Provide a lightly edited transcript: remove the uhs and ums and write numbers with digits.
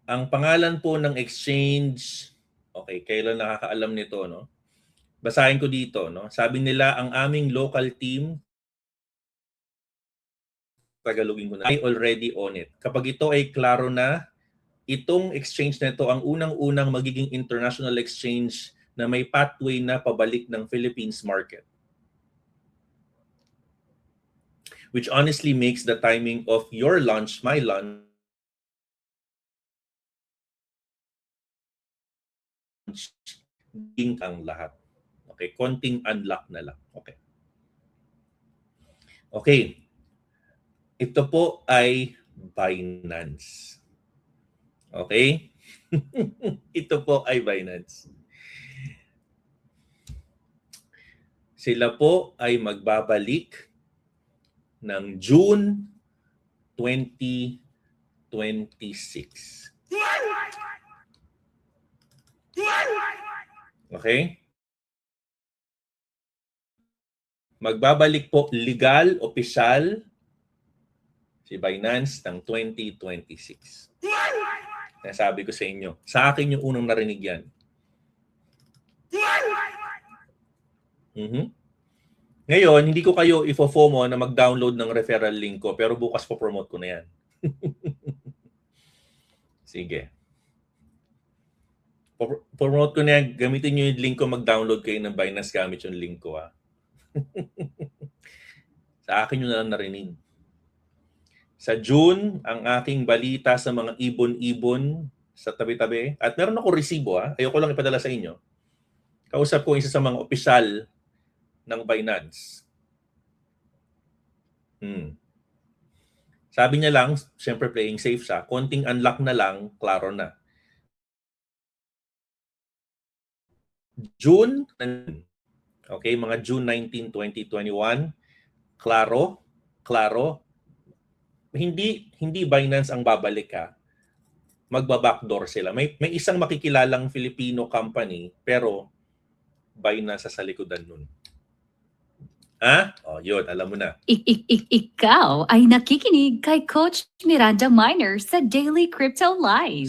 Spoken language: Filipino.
Ang pangalan po ng exchange, okay, kailan nakakaalam nito, no? Basahin ko dito, no? Sabi nila, ang aming local team, Tagalogin ko na, I already on it. Kapag ito ay klaro na, itong exchange na ito ang unang-unang magiging international exchange na may pathway na pabalik ng Philippines market. Which honestly makes the timing of your launch, my launch, ang lahat. Okay, konting unlock na lang. Okay. Okay. Ito po ay Binance. Okay? Ito po ay Binance. Sila po ay magbabalik ng June 2026. Okay? Magbabalik po legal, opisyal, si Binance ng 2026. Nasabi ko sa inyo. Sa akin yung unang narinig yan. Ngayon, hindi ko kayo ifo-FOMO na mag-download ng referral link ko, pero bukas po promote ko na yan. Sige. Promote ko na yan. Gamitin nyo yung link ko, mag-download kayo ng Binance gamit yung link ko. Sa akin yun na lang narinig. Sa June, ang aking balita sa mga ibon-ibon sa tabi-tabi, at meron ako resibo, ayoko lang ipadala sa inyo. Kausap ko isa sa mga opisyal ng Binance. Sabi niya lang, siyempre playing safe siya, konting unlock na lang, klaro na. June, okay, mga June 19, 2021, klaro, hindi Binance ang babalik magba-backdoor sila. May isang makikilalang Filipino company, pero Binance sa likodan nun. Yun, alam mo na. Ikaw ay nakikinig kay Coach Miranda Miner sa Daily Crypto Live.